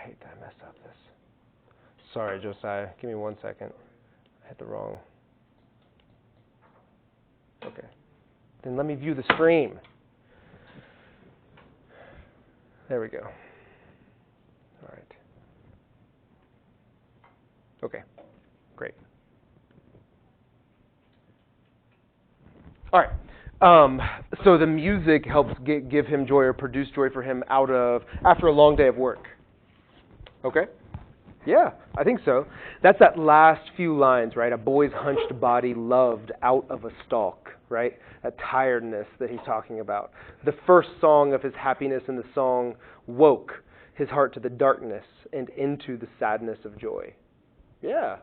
hate that I messed up this. Sorry, Josiah. Give me 1 second. I hit the wrong. Okay. Then let me view the stream. There we go. All right. Okay. Great. All right. So the music helps give him joy or produce joy for him after a long day of work. Okay? Yeah, I think so. That's that last few lines, right? A boy's hunched body loved out of a stalk, right? That tiredness that he's talking about. The first song of his happiness in the song woke his heart to the darkness and into the sadness of joy. Yeah.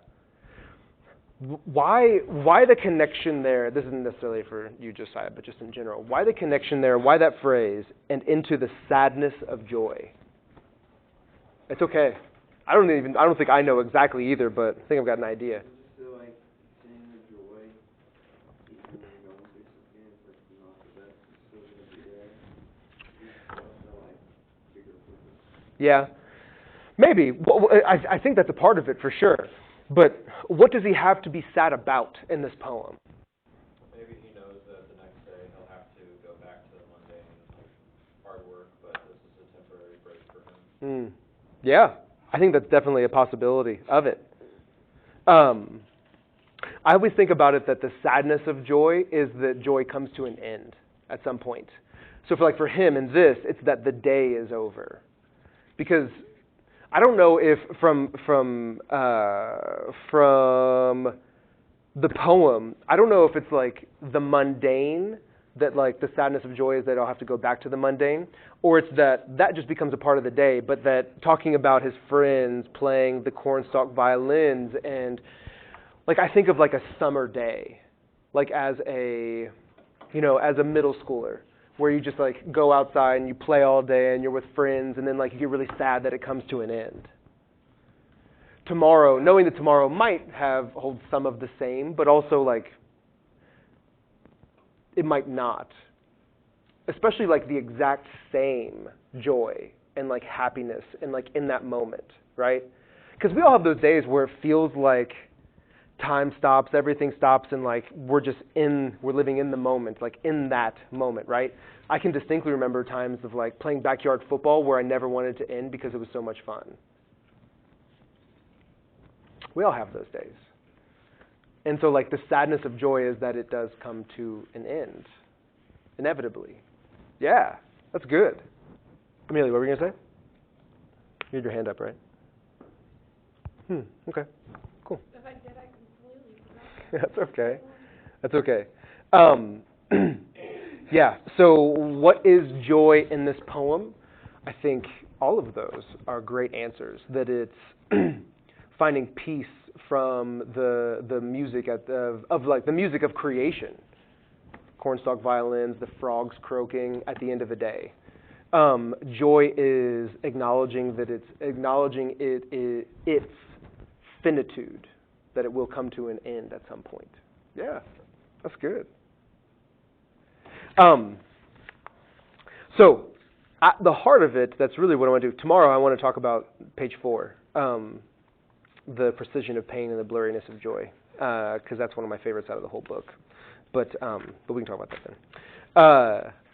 Why the connection there? This isn't necessarily for you, Josiah, but just in general. Why the connection there? Why that phrase, and into the sadness of joy? It's okay. I don't think I know exactly either, but I think I've got an idea. Yeah, maybe. Well, I think that's a part of it for sure. But what does he have to be sad about in this poem? Maybe he knows that the next day he'll have to go back to the mundane, hard work, but this is a temporary break for him. Yeah, I think that's definitely a possibility of it. I always think about it that the sadness of joy is that joy comes to an end at some point. So for him in this, it's that the day is over. Because I don't know if from the poem, I don't know if it's like the mundane, that like the sadness of joy is that I'll have to go back to the mundane, or it's that just becomes a part of the day, but that talking about his friends playing the cornstalk violins, and like I think of like a summer day, like as a middle schooler, where you just like go outside and you play all day and you're with friends, and then like you get really sad that it comes to an end. Tomorrow, knowing that tomorrow might hold some of the same, but also like it might not. Especially like the exact same joy and like happiness and like in that moment, right? Because we all have those days where it feels like time stops, everything stops, and like we're living in the moment, like in that moment, right? I can distinctly remember times of like playing backyard football where I never wanted to end because it was so much fun. We all have those days. And so like the sadness of joy is that it does come to an end, inevitably. Yeah, that's good. Amelia, what were you going to say? You had your hand up, right? Okay, cool. If I did, I completely forgot. That's okay. Yeah, so what is joy in this poem? I think all of those are great answers. That it's finding peace from the music the music of creation. Cornstalk violins, the frogs croaking at the end of the day. Joy is acknowledging its finitude, that it will come to an end at some point. Yeah, that's good. So, at the heart of it, that's really what I want to do. Tomorrow I want to talk about page 4, the precision of pain and the blurriness of joy, because that's one of my favorites out of the whole book. But we can talk about that then.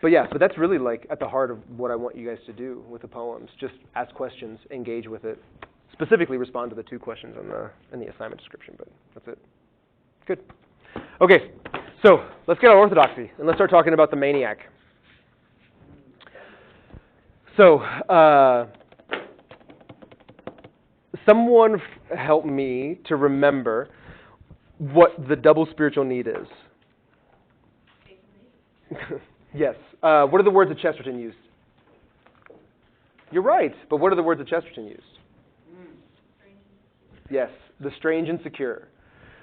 But that's really like at the heart of what I want you guys to do with the poems. Just ask questions, engage with it. Specifically respond to the 2 questions in the assignment description, but that's it. Good. Okay, so let's get on orthodoxy, and let's start talking about the maniac. So, someone help me to remember what the double spiritual need is. Yes. What are the words that Chesterton used? You're right, but what are the words that Chesterton used? Yes, the strange and secure.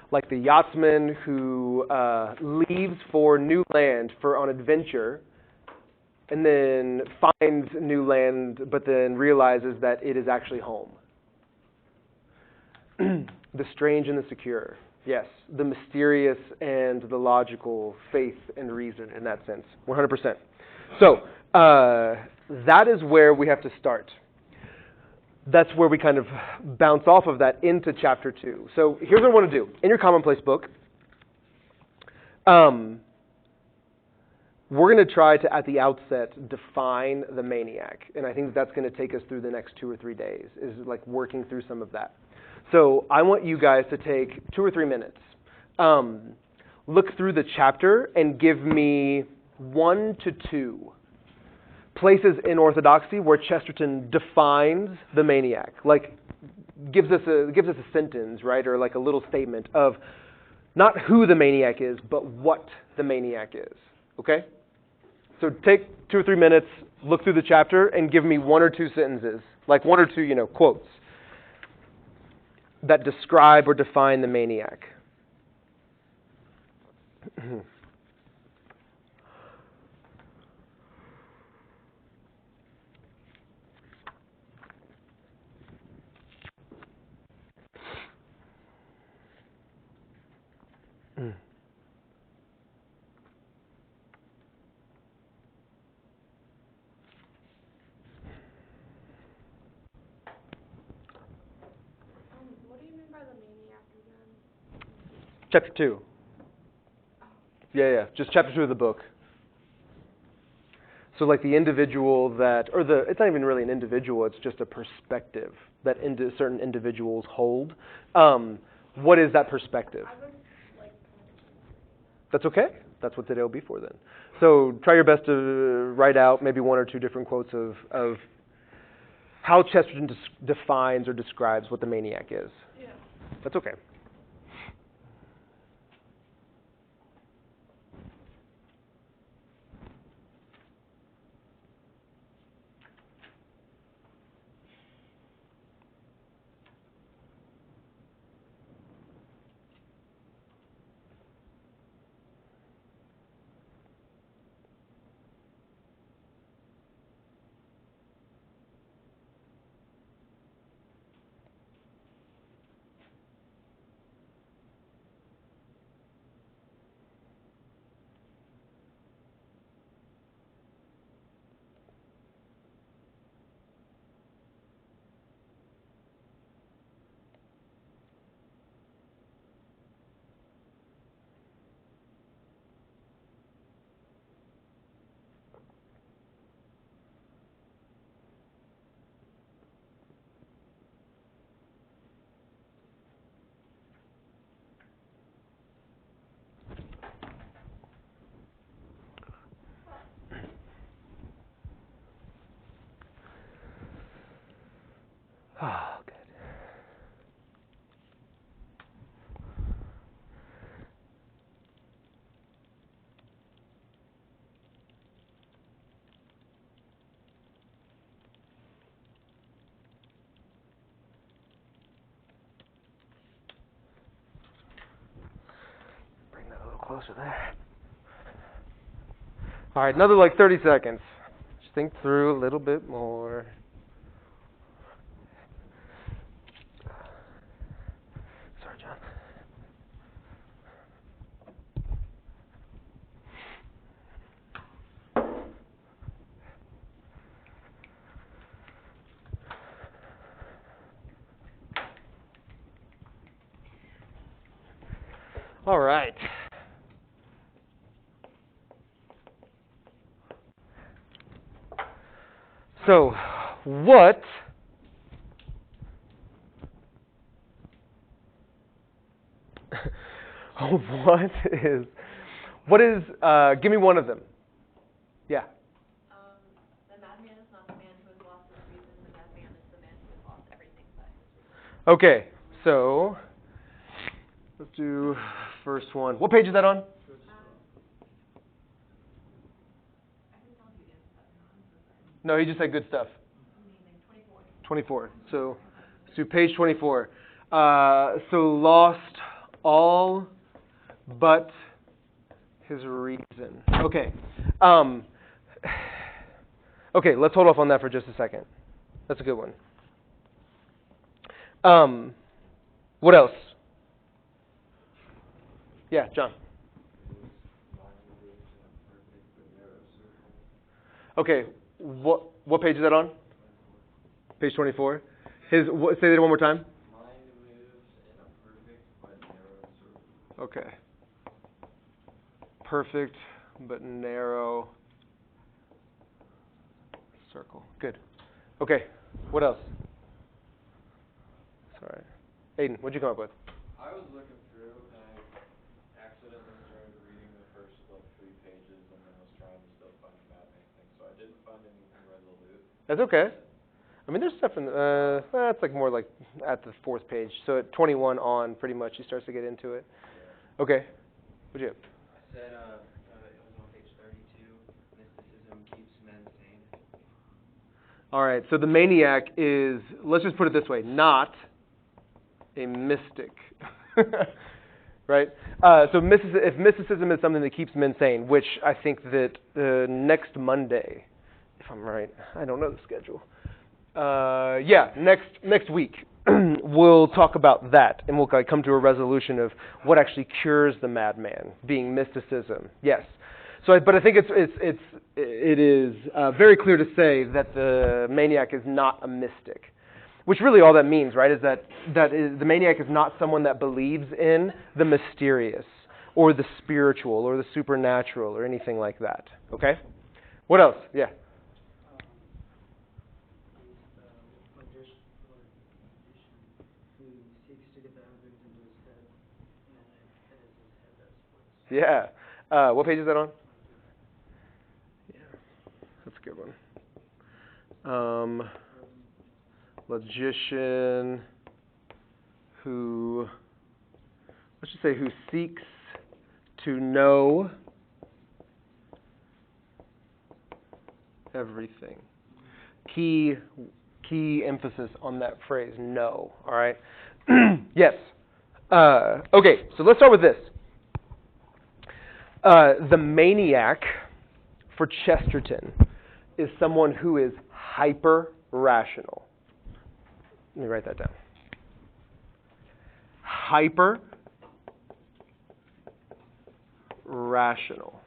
Like the yachtsman who leaves for new land on adventure, and then finds new land, but then realizes that it is actually home. The strange and the secure. Yes, the mysterious and the logical, faith and reason in that sense, 100%. So that is where we have to start. that's where we kind of bounce off of that into chapter 2. So here's what I want to do. In your commonplace book, we're going to try to, at the outset, define the maniac. And I think that's going to take us through the next 2 or 3 days, is like working through some of that. So I want you guys to take 2 or 3 minutes, look through the chapter and give me 1 to 2 places in Orthodoxy where Chesterton defines the maniac, like gives us a sentence, right, or like a little statement of not who the maniac is, but what the maniac is. Okay? So take 2 or 3 minutes, look through the chapter, and give me 1 or 2 sentences, like 1 or 2, quotes that describe or define the maniac. What do you mean by the maniac again? Chapter 2. Yeah, just chapter 2 of the book. So like the individual that, it's not even really an individual, it's just a perspective that certain individuals hold. What is that perspective? I would like. That's okay. That's what today will be for then. So try your best to write out maybe 1 or 2 different quotes of how Chesterton defines or describes what the maniac is. Yeah. That's okay. Oh, good. Bring that a little closer there. All right, another like 30 seconds. Just think through a little bit more. Sorry, John. All right. So, what give me one of them. Yeah. The madman is not the man who has lost his reason. The madman is the man who has lost everything but his reason. Okay, so let's do first one. What page is that on? I can tell you again, but I'm so sorry. No, he just said good stuff. Amazing. 24. 24. So let's do page 24. So lost all but his reason. Okay. Okay, let's hold off on that for just a second. That's a good one. What else? Yeah, John. Okay, what page is that on? Page 24. Say that one more time. Mind moves in a perfect but narrow circle. Okay. Perfect but narrow circle. Good. Okay. What else? Sorry. Aiden, what'd you come up with? I was looking through and I accidentally started reading the first 3 pages and then was trying to still find anything. So I didn't find anything resolute. That's okay. I mean, there's stuff in, it's like more like at the 4th page. So at 21 on, pretty much, he starts to get into it. Yeah. Okay. What'd you have? I said it was on page 32, mysticism keeps men sane. All right, so the maniac is, let's just put it this way, not a mystic. Right? So if mysticism is something that keeps men sane, which I think that next Monday, if I'm right, I don't know the schedule. Next week, we'll talk about that, and we'll come to a resolution of what actually cures the madman, being mysticism. Yes. So, but I think it is very clear to say that the maniac is not a mystic, which really all that means, right, is that the maniac is not someone that believes in the mysterious or the spiritual or the supernatural or anything like that. Okay? What else? Yeah. Yeah. What page is that on? Yeah, that's a good one. Logician who, let's just say, who seeks to know everything. Key emphasis on that phrase, know. All right. Yes. Okay. So let's start with this. The maniac for Chesterton is someone who is hyper-rational. Let me write that down. Hyper-rational.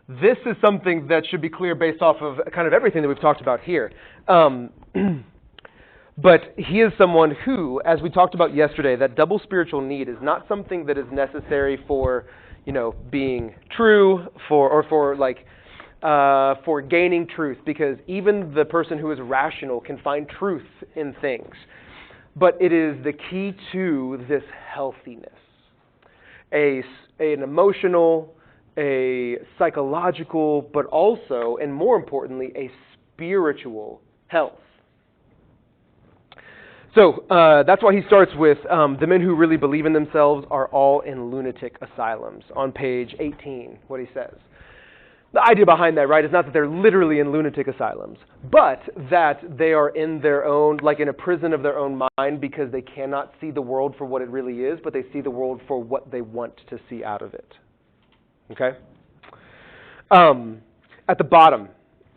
This is something that should be clear based off of kind of everything that we've talked about here. But he is someone who, as we talked about yesterday, that double spiritual need is not something that is necessary for, being true, for gaining truth, because even the person who is rational can find truth in things. But it is the key to this healthiness, an emotional, a psychological, but also, and more importantly, a spiritual health. So that's why he starts with the men who really believe in themselves are all in lunatic asylums on page 18, what he says. The idea behind that, right, is not that they're literally in lunatic asylums, but that they are in their own, like in a prison of their own mind, because they cannot see the world for what it really is, but they see the world for what they want to see out of it. Okay? At the bottom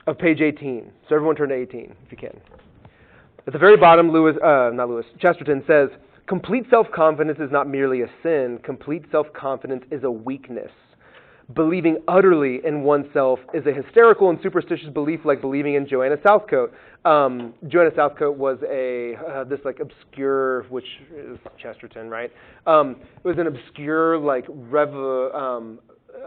of page 18, so everyone turn to 18 if you can. At the very bottom, Chesterton says, complete self-confidence is not merely a sin. Complete self-confidence is a weakness. Believing utterly in oneself is a hysterical and superstitious belief like believing in Joanna Southcote. Joanna Southcote was this obscure, which is Chesterton, right? It was an obscure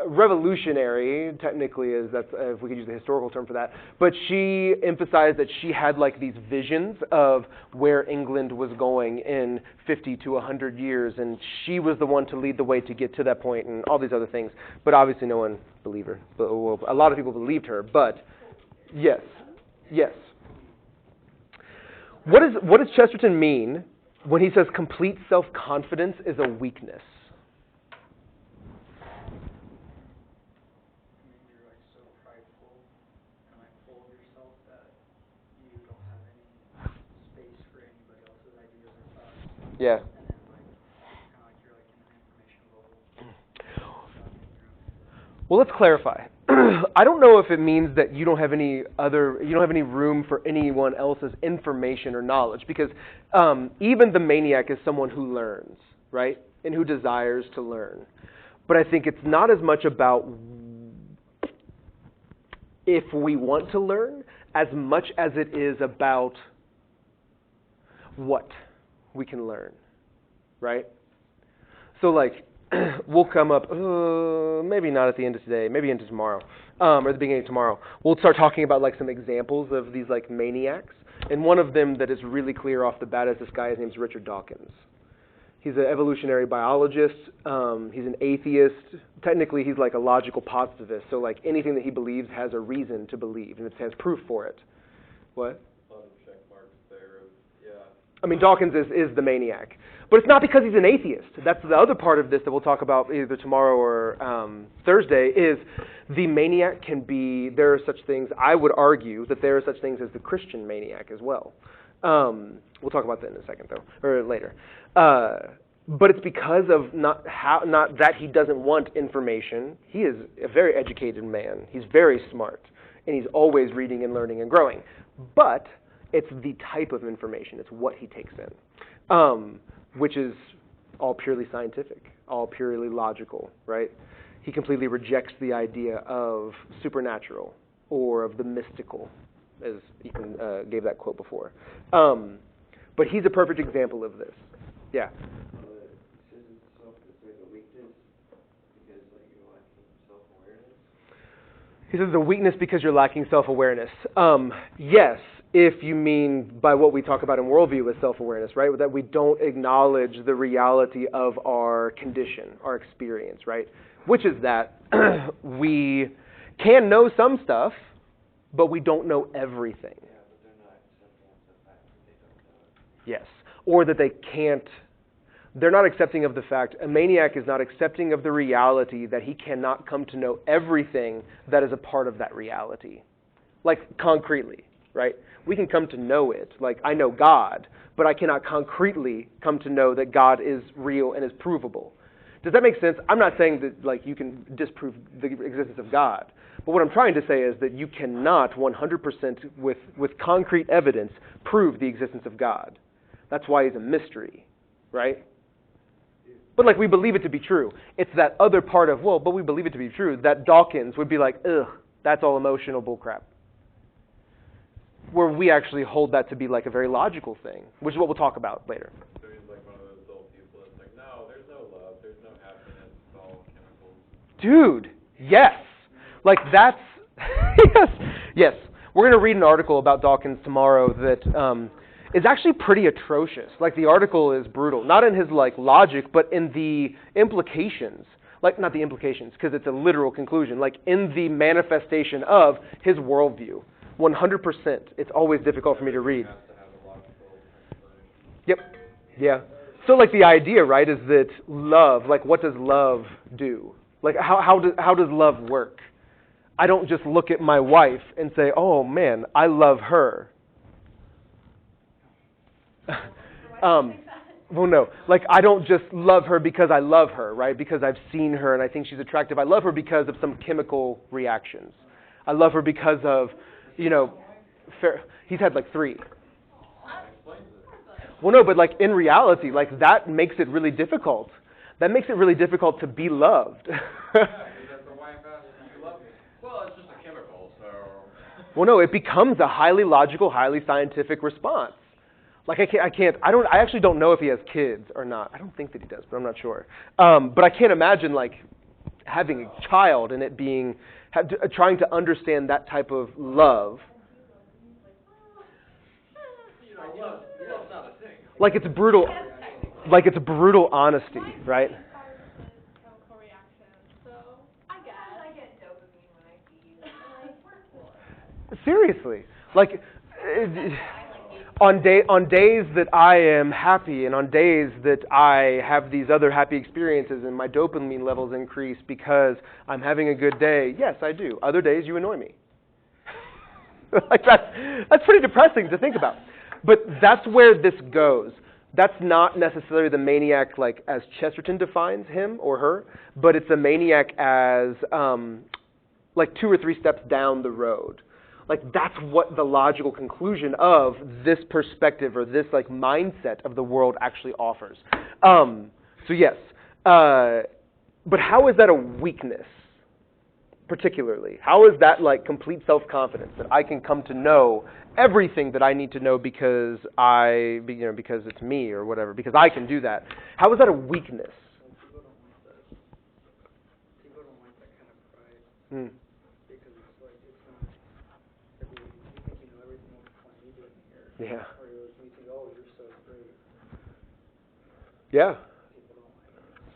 revolutionary, technically, if we could use the historical term for that. But she emphasized that she had these visions of where England was going in 50 to 100 years, and she was the one to lead the way to get to that point, and all these other things. But obviously, no one believed her. Well, a lot of people believed her. But yes. What does Chesterton mean when he says complete self-confidence is a weakness? Yeah. Well, let's clarify. I don't know if it means that you don't have any room for anyone else's information or knowledge, because even the maniac is someone who learns, right? And who desires to learn. But I think it's not as much about if we want to learn as much as it is about what we can learn, right? So like, we'll come up, maybe not at the end of today, maybe into tomorrow, or the beginning of tomorrow. We'll start talking about like some examples of these like maniacs. And one of them that is really clear off the bat is this guy. His name's Richard Dawkins. He's an evolutionary biologist. He's an atheist. Technically, he's like a logical positivist. So like anything that he believes has a reason to believe, and it has proof for it. What? A lot of check marks there. Yeah. I mean, Dawkins is the maniac. But it's not because he's an atheist. That's the other part of this that we'll talk about either tomorrow or Thursday, is the maniac can be, there are such things, I would argue that there are such things as the Christian maniac as well. We'll talk about that in a second, though, or later. But it's because of not that he doesn't want information. He is a very educated man. He's very smart, and he's always reading and learning and growing. But it's the type of information. It's what he takes in, which is all purely scientific, all purely logical, right? He completely rejects the idea of supernatural or of the mystical, as Ethan gave that quote before. But he's a perfect example of this. Yeah. He says the weakness because you're lacking self-awareness. Yes, if you mean by what we talk about in worldview as self-awareness, right? That we don't acknowledge the reality of our condition, our experience, right? Which is that we can know some stuff, but we don't know everything. Yeah, but they're not accepting of the fact that they don't know it. Yes. Or that they can't, they're not accepting of the fact, a maniac is not accepting of the reality that he cannot come to know everything that is a part of that reality. Like concretely, right? We can come to know it. Like, I know God, but I cannot concretely come to know that God is real and is provable. Does that make sense? I'm not saying that like you can disprove the existence of God. But what I'm trying to say is that you cannot 100% with concrete evidence prove the existence of God. That's why he's a mystery, right? But like we believe it to be true. It's that other part of, well, but we believe it to be true, that Dawkins would be like, ugh, that's all emotional bullcrap. Where we actually hold that to be like a very logical thing, which is what we'll talk about later. So he's like one of those old people that's like, no, there's no love, there's no happiness, it's all chemicals. Dude, yes. Like that's, yes. We're going to read an article about Dawkins tomorrow that is actually pretty atrocious. Like the article is brutal, not in his like logic, but in the implications. Like not the implications, because it's a literal conclusion. Like in the manifestation of his worldview. 100%. It's always difficult for me to read. Has to have a logical explanation. Yep. Yeah. So like the idea, right, is that love, like what does love do? Like how does love work? I don't just look at my wife and say, oh man, I love her. Well, no. Like I don't just love her because I love her, right? Because I've seen her and I think she's attractive. I love her because of some chemical reactions. I love her because of, you know, he's had like 3. Well, no, but like in reality, like that makes it really difficult. That makes it really difficult to be loved. Well, it's just a chemical, so... Well, no, it becomes a highly logical, highly scientific response. Like I actually don't know if he has kids or not. I don't think that he does, but I'm not sure. But I can't imagine like having a child and it being, trying to understand that type of love. You know, love's not a thing. Like it's brutal honesty, right? Chemical reaction, so I guess. I get dopamine when I see you. I'm like, we're cool. Seriously, like on days that I am happy and on days that I have these other happy experiences and my dopamine levels increase because I'm having a good day. Yes, I do. Other days you annoy me. Like that's pretty depressing to think about. But that's where this goes. That's not necessarily the maniac like as Chesterton defines him or her, but it's a maniac as like 2 or 3 steps down the road. Like that's what the logical conclusion of this perspective or this like mindset of the world actually offers. So yes, but how is that a weakness? particularly? How is that like complete self-confidence that I can come to know everything that I need to know because because it's me or whatever, because I can do that? How is that a weakness? People don't like that kind of pride Mm. because it's like it's not every you think you know everything what you do in here. Yeah. Or you think, oh, you're so great. Yeah. People don't like it.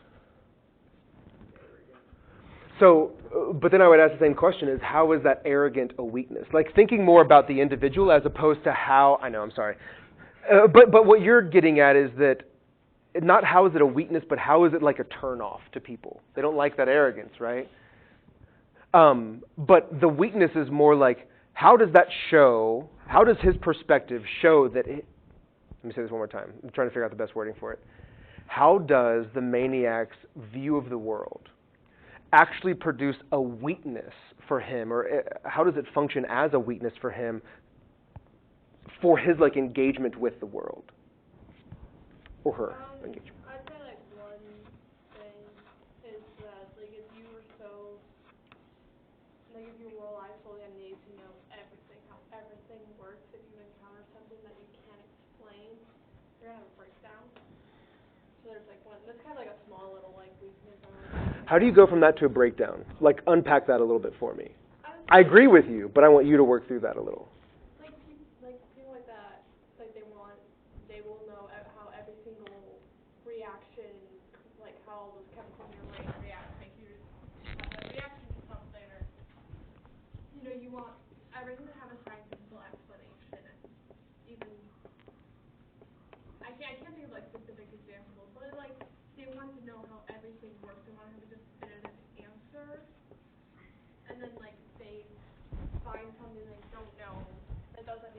Arrogant. So, but then I would ask the same question: is how is that arrogant a weakness? Like thinking more about the individual as opposed to how. I know. I'm sorry. But what you're getting at is that not how is it a weakness, but how is it like a turnoff to people? They don't like that arrogance, right? But the weakness is more like, how does that show, how does his perspective show that let me say this one more time. I'm trying to figure out the best wording for it. How does the maniac's view of the world actually produce a weakness for him, or how does it function as a weakness for him for his like engagement with the world? Or her engagement. I'd say like one thing is that like if you were so like if you rely solely on needing to know everything, how everything works, if you encounter something that you can't explain, you're gonna have a breakdown. So there's like one that's kind of like a small little like weakness. How do you go from that to a breakdown? Like unpack that a little bit for me. I agree with you, but I want you to work through that a little. Like people like that, like they will know how every single reaction, like how all those chemicals in your brain react, make you have a reaction to something, or you want everything to have a scientific explanation. And even I can't think of like specific examples, but like they want to know how everything works. They want to have a definitive answer, and then like they find something they don't know that doesn't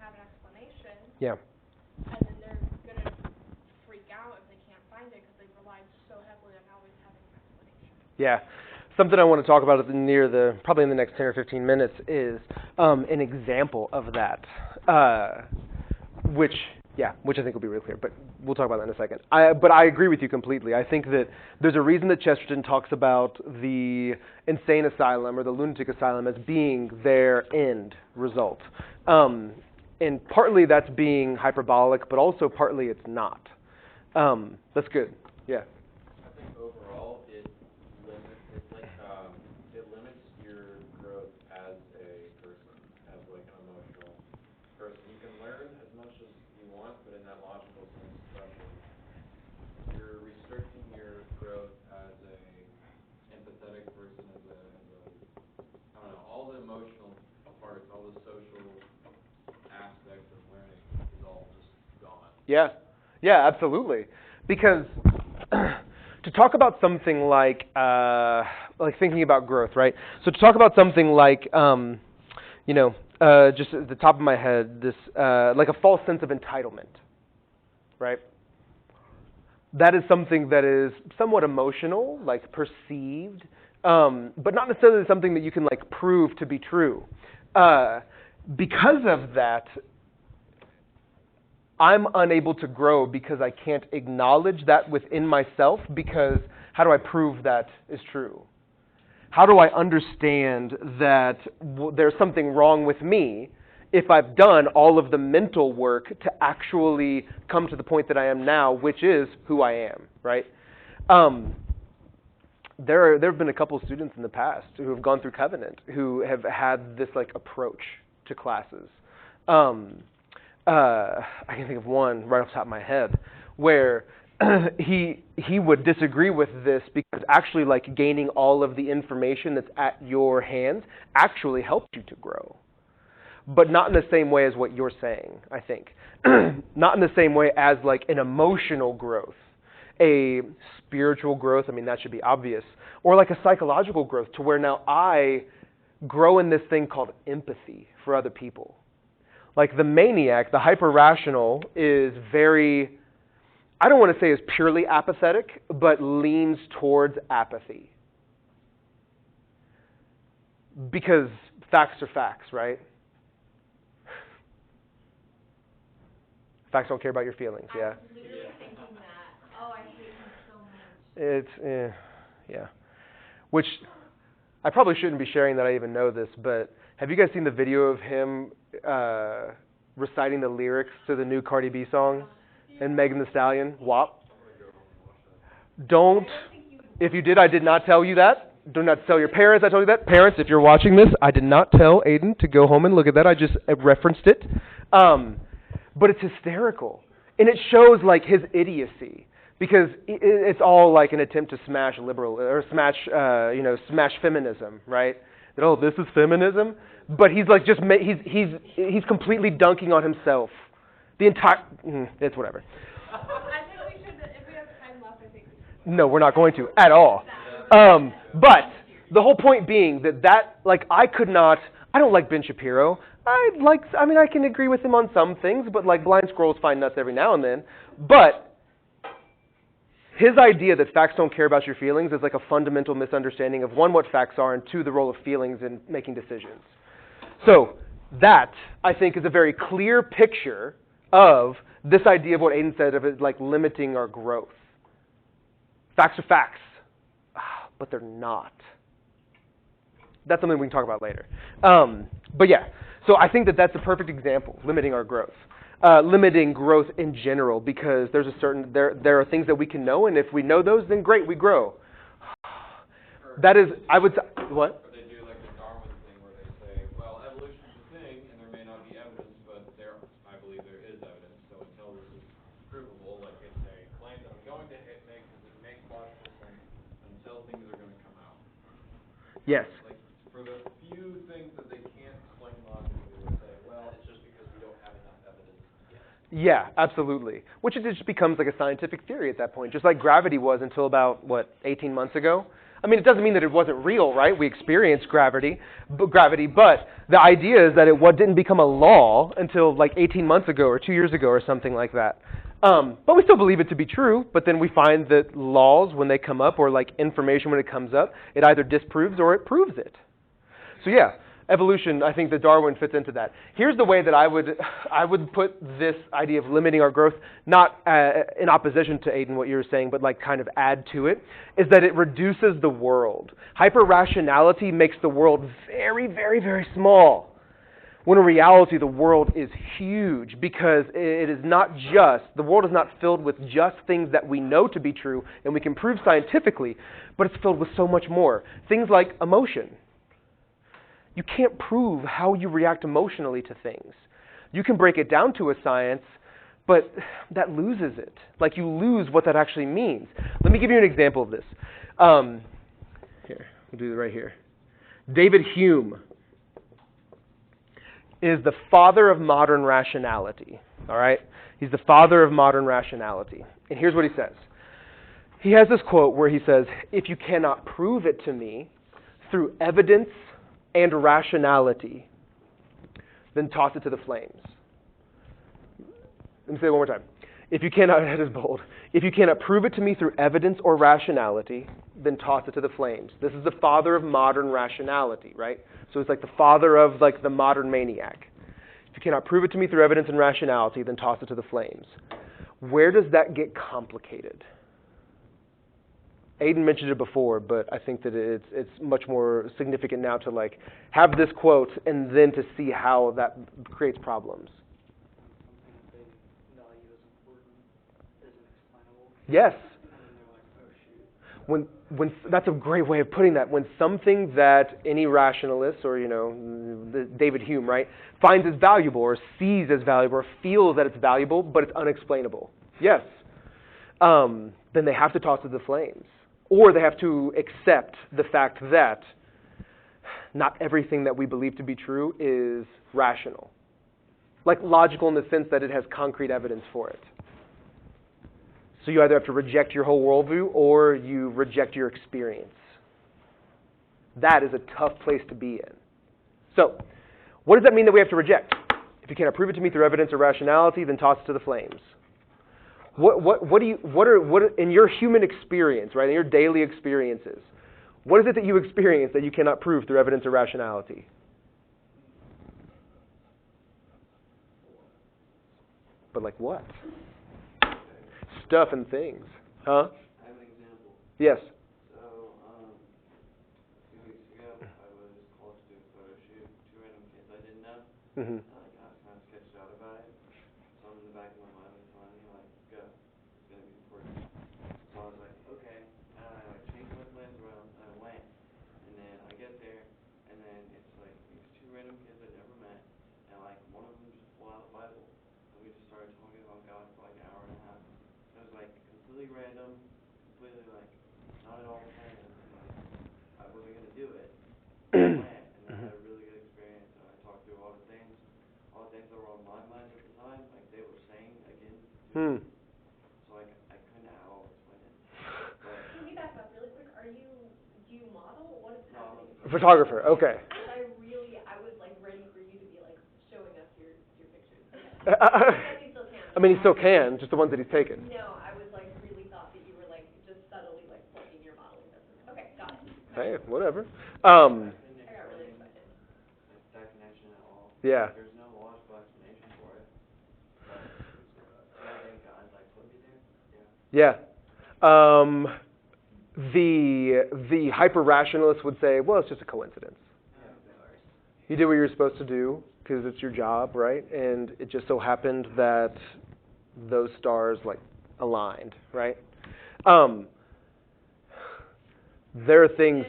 have an explanation. Yeah. And then they're gonna freak out if they can't find it because they've relied so heavily on always having an explanation. Yeah. Something I want to talk about probably in the next 10 or 15 minutes is an example of that, which I think will be really clear, but we'll talk about that in a second. But I agree with you completely. I think that there's a reason that Chesterton talks about the insane asylum or the lunatic asylum as being their end result. And partly that's being hyperbolic, but also partly it's not. That's good. Yeah. I think overall it limits your growth as a person, as like an emotional person. You can learn as much as you want, but in that logical sense, especially, you're restricting your growth as a empathetic person, as a I don't know, all the emotional parts, all the social aspects of learning is all just gone. Yeah. Yeah, absolutely. Because to talk about something like thinking about growth, right? So to talk about something like, just at the top of my head, this like a false sense of entitlement, right? That is something that is somewhat emotional, like perceived, but not necessarily something that you can like prove to be true. Because of that, I'm unable to grow because I can't acknowledge that within myself, because how do I prove that is true? How do I understand that there's something wrong with me if I've done all of the mental work to actually come to the point that I am now, which is who I am, right? There have been a couple students in the past who have gone through Covenant who have had this like approach to classes. I can think of one right off the top of my head where he would disagree with this because actually like gaining all of the information that's at your hands actually helps you to grow. But not in the same way as what you're saying, I think. Not in the same way as like an emotional growth, a spiritual growth, I mean that should be obvious, or like a psychological growth to where now I grow in this thing called empathy for other people. Like the maniac, the hyper-rational is very, I don't want to say is purely apathetic, but leans towards apathy. Because facts are facts, right? Facts don't care about your feelings, yeah? I was literally thinking that. Oh, I hate him so much. It's, yeah. Which, I probably shouldn't be sharing that I even know this, but have you guys seen the video of him reciting the lyrics to the new Cardi B song and Megan Thee Stallion, WAP? Don't. If you did, I did not tell you that. Do not tell your parents I told you that. Parents, if you're watching this, I did not tell Aiden to go home and look at that. I just referenced it. But it's hysterical. And it shows, like, his idiocy. Because it's all, like, an attempt to smash liberal, or smash feminism, right? That, oh, this is feminism? But he's, like, just, he's completely dunking on himself. The entire, it's whatever. I think we should, if we have time left, I think we should. No, we're not going to, at all. But the whole point being that like, I don't like Ben Shapiro. I can agree with him on some things, but like blind squirrels find nuts every now and then. But his idea that facts don't care about your feelings is like a fundamental misunderstanding of one, what facts are, and two, the role of feelings in making decisions. So that, I think, is a very clear picture of this idea of what Aiden said of it, like limiting our growth. Facts are facts. But they're not. That's something we can talk about later. But yeah, so I think that that's a perfect example, limiting our growth. Limiting growth in general, because there's there are things that we can know, and if we know those, then great, we grow. That is, I would say, what? Or they do like the Darwin thing where they say, well, evolution's a thing, and there may not be evidence, but I believe there is evidence, so until this is provable, like it's a claim that I'm going to make because it makes logical sense, until things are going to come out. Yes. Like, for the few things that they can't explain logically, they say, well, it's just because we don't have enough evidence yet. Yeah, absolutely. Which it just becomes like a scientific theory at that point, just like gravity was until about, 18 months ago? I mean, it doesn't mean that it wasn't real, right? We experienced gravity, but the idea is that it didn't become a law until like 18 months ago or 2 years ago or something like that. But we still believe it to be true, but then we find that laws, when they come up, or like information when it comes up, it either disproves or it proves it. So yeah, evolution, I think that Darwin fits into that. Here's the way that I would put this idea of limiting our growth, not in opposition to Aiden, what you were saying, but like kind of add to it, is that it reduces the world. Hyper-rationality makes the world very, very, very small. When in reality, the world is huge, because it is not just, the world is not filled with just things that we know to be true and we can prove scientifically, but it's filled with so much more. Things like emotion. You can't prove how you react emotionally to things. You can break it down to a science, but that loses it. Like, you lose what that actually means. Let me give you an example of this. Here, we'll do it right here. David Hume is the father of modern rationality. All right? He's the father of modern rationality. And here's what he says. He has this quote where he says, "If you cannot prove it to me through evidence and rationality, then toss it to the flames." Let me say it one more time. If you cannot, that is bold. If you cannot prove it to me through evidence or rationality, then toss it to the flames. This is the father of modern rationality, right? So it's like the father of like the modern maniac. If you cannot prove it to me through evidence and rationality, then toss it to the flames. Where does that get complicated? Aiden mentioned it before, but I think that it's much more significant now to like have this quote and then to see how that creates problems. Something they value as important isn't explainable. Yes. And they're like, oh shoot. When that's a great way of putting that. When something that any rationalist or David Hume, right, finds as valuable or sees as valuable or feels that it's valuable, but it's unexplainable. Yes. Then they have to toss it to the flames. Or they have to accept the fact that not everything that we believe to be true is rational. Like logical in the sense that it has concrete evidence for it. So you either have to reject your whole worldview or you reject your experience. That is a tough place to be in. So, what does that mean that we have to reject? If you cannot prove it to me through evidence or rationality, then toss it to the flames. What in your human experience, right, in your daily experiences, what is it that you experience that you cannot prove through evidence or rationality? But like what? Stuff and things. Huh? I have an example. Yes. So, 2 weeks ago, Mhm. I was kind of sketched out about it. So in the back of my mind was telling me, like, go. It's going to be important. So I was like, okay. And I, like, changed my plans around, and I went. And then I get there, and then it's, like, these two random kids I never met. And, like, one of them just pulled out the Bible. And we just started talking about God for, like, an hour and a half. It was, like, completely random, completely, like, not at all planned. And, like, I wasn't going to do it. I went, and I had a really good experience. And I talked through all the things that were on my mind at the time, like they were saying again. Hmm. So like I couldn't at all explain it. But Can you back up really quick? Do you model? What is no, happening? Photographer. Okay. I was like ready for you to be like showing us your pictures. I I guess you still can. mean, he still can, just the ones that he's taken. No, I was like really thought that you were like just subtly like plugging your modeling business. Okay, got it. Hey, whatever. I couldn't I got really explain excited. like, that connection at all. Yeah. There's no logical explanation for it. But I think God like put me there. Yeah. Yeah. The hyper rationalist would say, well, it's just a coincidence. Yeah, of course. You did what you were supposed to do because it's your job, right? And it just so happened that those stars like aligned, right? There are things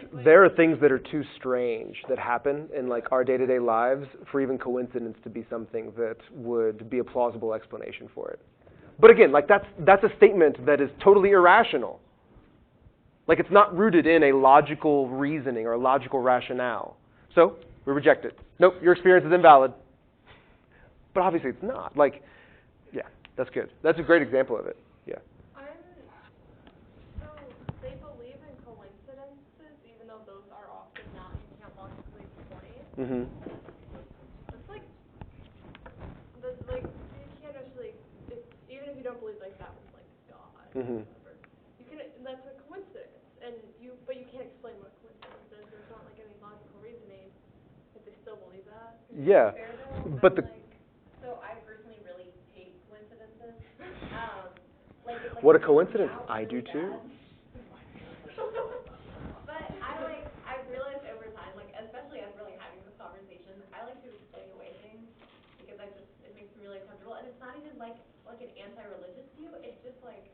that are too strange that happen in like our day-to-day lives for even coincidence to be something that would be a plausible explanation for it. But again, like that's a statement that is totally irrational. Like it's not rooted in a logical reasoning or a logical rationale. So we reject it. Nope, your experience is invalid. But obviously it's not. Like, yeah, that's good. That's a great example of it. Yeah. So they believe in coincidences, even though those are often not, you can't logically explain. Mhm. It's like, you can't actually, even if you don't believe like that was like God or Mhm. whatever, you can, that's a coincidence, but you can't explain what coincidence is. There's not like any logical reasoning if they still believe that. Yeah. Fair though, But I'm so I personally really hate coincidences. What a it coincidence. freaks me out I do really too. bad. But I've realized over time, like especially as really having this conversation, I like to explain away things because it makes me really uncomfortable, and it's not even like an anti-religious view. It's just like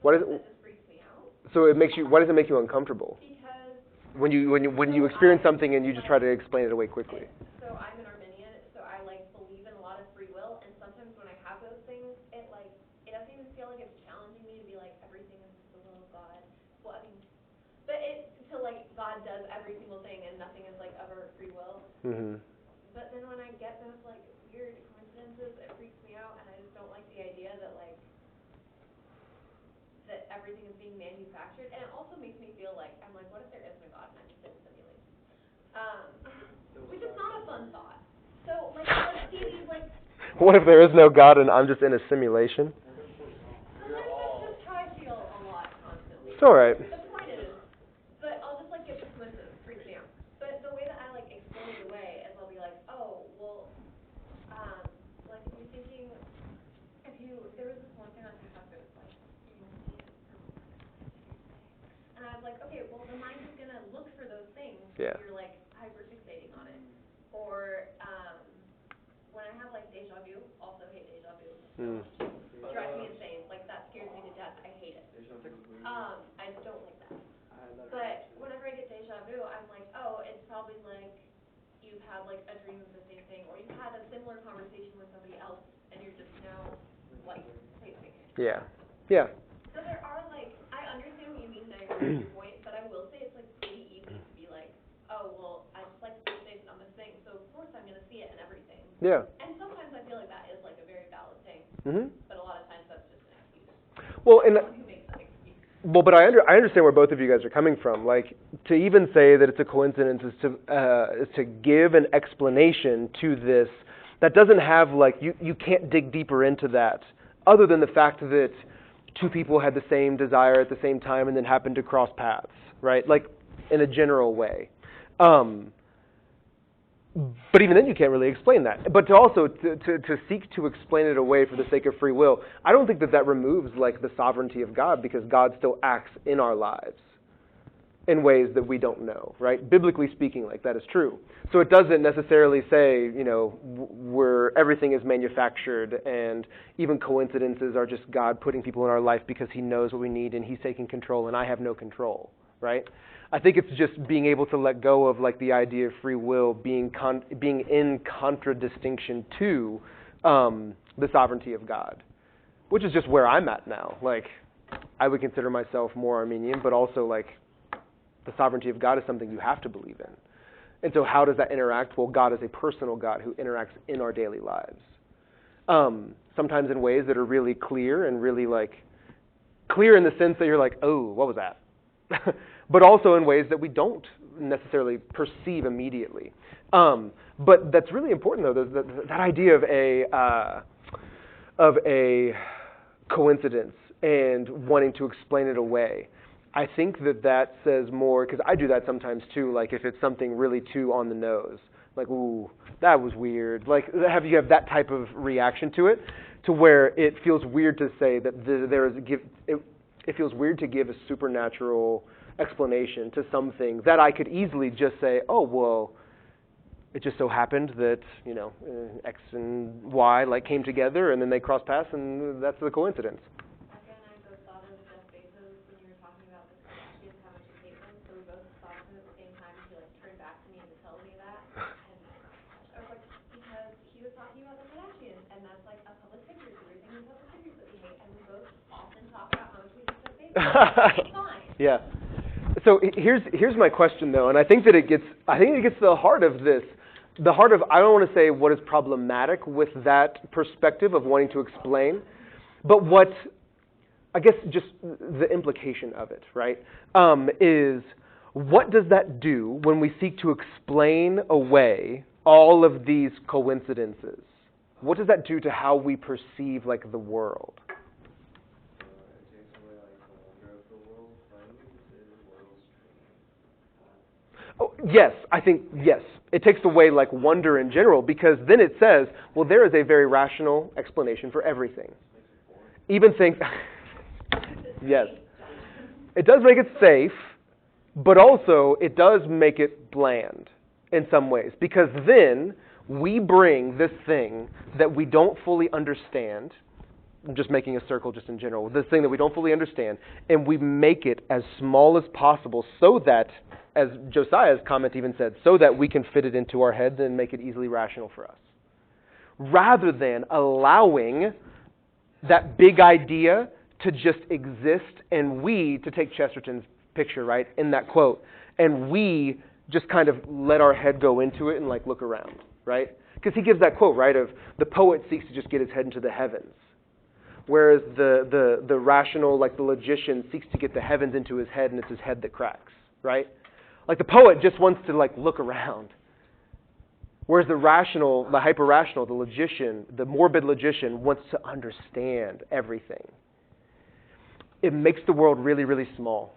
What is that it? just freaks me out So it makes you. Why does it make you uncomfortable? because When you experience something and you just try to explain it away quickly. so I'm an Arminian, so I like believe in a lot of free will, and sometimes when I have those things, it doesn't even feel like it's challenging me to be like everything is the will of God. Well, I mean, but God does every single thing and nothing is like ever free will. Mhm. But then when I get those like weird coincidences, it freaks me out, and I just don't like the idea that that everything is being manufactured, and it also makes me feel like I'm like, what if there isn't a God and I'm just in a simulation? Which is not a fun thought. So like see these like. What if there is no God and I'm just in a simulation? Sometimes that's just how I feel a lot constantly. It's all right. The point is, but I'll just like get this coincidence, freaks me out. But the way that I like explain it away is I'll be like, oh, well, like if you're thinking, there was this one thing on TikTok that was like, and I was like, okay, well the mind is gonna look for those things Yeah. if you're like hyper fixating on it. Or when I have like deja vu, also hate deja vu. Mm. Drives me insane. Like that scares me to death. I hate it. I don't like that. But whenever I get deja vu, I'm like, oh, it's probably like you've had like a dream of the same thing, or you've had a similar conversation with somebody else, and you're just now like facing it. Yeah. Yeah. So there are like, I understand what you mean, and I agree with your point, but I will say it's like pretty easy to be like, oh, well, I just like fixated on this thing, so of course I'm gonna see it in everything. Yeah. And sometimes I feel like that is like a very valid thing, Mhm. but a lot of times that's just an excuse. Well, and Someone who makes that excuse. well, but I understand where both of you guys are coming from. Like to even say that it's a coincidence is to give an explanation to this that doesn't have like you can't dig deeper into that other than the fact that two people had the same desire at the same time and then happened to cross paths, right? Like in a general way. But even then you can't really explain that. But to also to seek to explain it away for the sake of free will, I don't think that removes like the sovereignty of God because God still acts in our lives. in ways that we don't know, right? Biblically speaking, like, that is true. So it doesn't necessarily say, where everything is manufactured and even coincidences are just God putting people in our life because he knows what we need and he's taking control and I have no control, right? I think it's just being able to let go of, like, the idea of free will being in contradistinction to the sovereignty of God, which is just where I'm at now. Like, I would consider myself more Armenian, but also, like, the sovereignty of God is something you have to believe in. And so how does that interact? Well, God is a personal God who interacts in our daily lives. Sometimes in ways that are really clear and really, like, clear in the sense that you're like, oh, what was that? But also in ways that we don't necessarily perceive immediately. But that's really important, though, that idea of a coincidence and wanting to explain it away. I think that says more, because I do that sometimes too, like if it's something really too on the nose, like, ooh, that was weird. Like, you have that type of reaction to it, to where it feels weird to say that it feels weird to give a supernatural explanation to something that I could easily just say, oh, well, it just so happened that, X and Y, like, came together and then they crossed paths and that's the coincidence. Again, I both thought of Jeff Bezos when you were talking about the Kardashians, how much you hate them, so we both thought of him at the same time, and he, like, turned back to me to tell me that, and I was like, because he was talking about the Kardashians, and that's, like, a public figure, so we're thinking public figures that we hate, and we both often talk about how much we hate Jeff Bezos. It's fine. Yeah. So here's my question, though, and I think it gets to the heart of this. The heart of, I don't want to say what is problematic with that perspective of wanting to explain, but what, I guess just the implication of it, right, is what does that do when we seek to explain away all of these coincidences? What does that do to how we perceive, like, the world? Oh, yes, I think, yes. It takes away, like, wonder in general, because then it says, well, there is a very rational explanation for everything. Even things, yes. It does make it safe, but also it does make it bland in some ways, because then we bring this thing that we don't fully understand, I'm just making a circle just in general, this thing that we don't fully understand, and we make it as small as possible so that, as Josiah's comment even said, so that we can fit it into our heads and make it easily rational for us. Rather than allowing that big idea to just exist and we, to take Chesterton's picture, right, in that quote, and we just kind of let our head go into it and, like, look around, right? Because he gives that quote, right, of the poet seeks to just get his head into the heavens. Whereas the rational, like the logician, seeks to get the heavens into his head and it's his head that cracks, right? Like the poet just wants to, like, look around. Whereas the rational, the hyper-rational, the logician, the morbid logician wants to understand everything. It makes the world really, really small.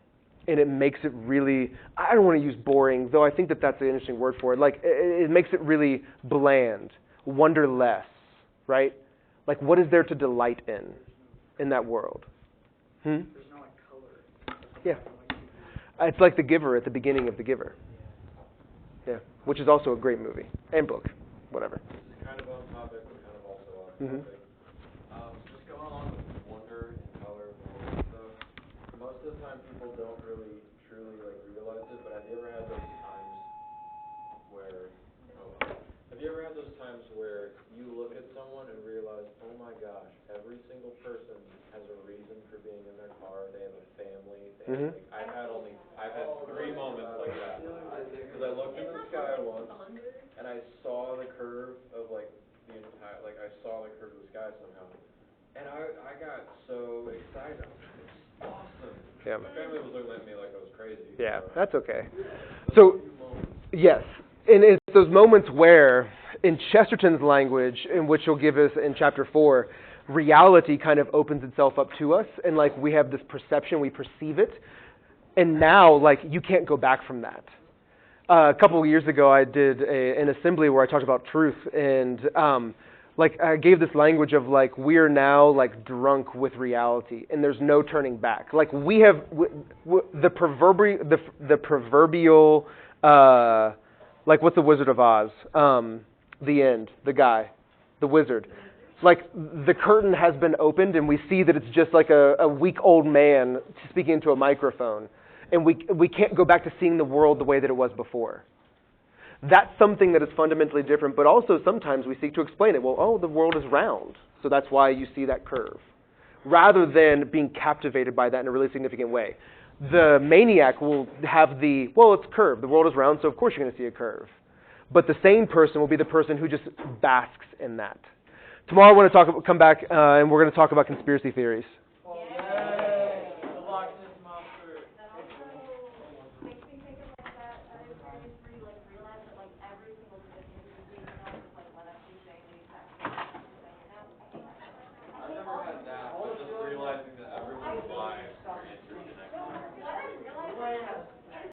And it makes it really, I don't want to use boring, though I think that's an interesting word for it. Like, it makes it really bland, wonderless, right? Like, what is there to delight in that world? There's no, like, color. Yeah. It's like The Giver at the beginning of The Giver. Yeah, which is also a great movie and book, whatever. Kind of on topic, but kind of also off Mm-hmm. topic. Just going along with wonder and color and stuff. Most of the time, people don't really truly, like, realize it. But have you ever had those times where you look at someone and realize, oh my gosh, every single person has a reason for being in their car. They have a family. They have, like, I've had 3 moments like that. Because I looked in the sky once and I saw the curve of, like, the entire, like, I saw the curve of the sky somehow. And I got so excited. I was like, it's awesome. Yeah. My family was looking at me like I was crazy. Yeah, so. that's okay. So, yes, and it's those moments where, in Chesterton's language, in which he'll give us in chapter 4, reality kind of opens itself up to us, and, like, we have this perception, we perceive it, and now, like, you can't go back from that. A couple of years ago, I did an assembly where I talked about truth, and Like, I gave this language of, like, we're now, like, drunk with reality, and there's no turning back. Like, we have, the proverbial, like, what's the Wizard of Oz? The end, the guy, the wizard. Like, the curtain has been opened, and we see that it's just like a weak old man speaking into a microphone. And we can't go back to seeing the world the way that it was before. That's something that is fundamentally different, but also sometimes we seek to explain it. Well, oh, the world is round, so that's why you see that curve. Rather than being captivated by that in a really significant way. The maniac will have well, it's curved. The world is round, so of course you're going to see a curve. But the sane person will be the person who just basks in that. Tomorrow I want to come back, and we're going to talk about conspiracy theories. That also makes me think of like that other series where you like realize that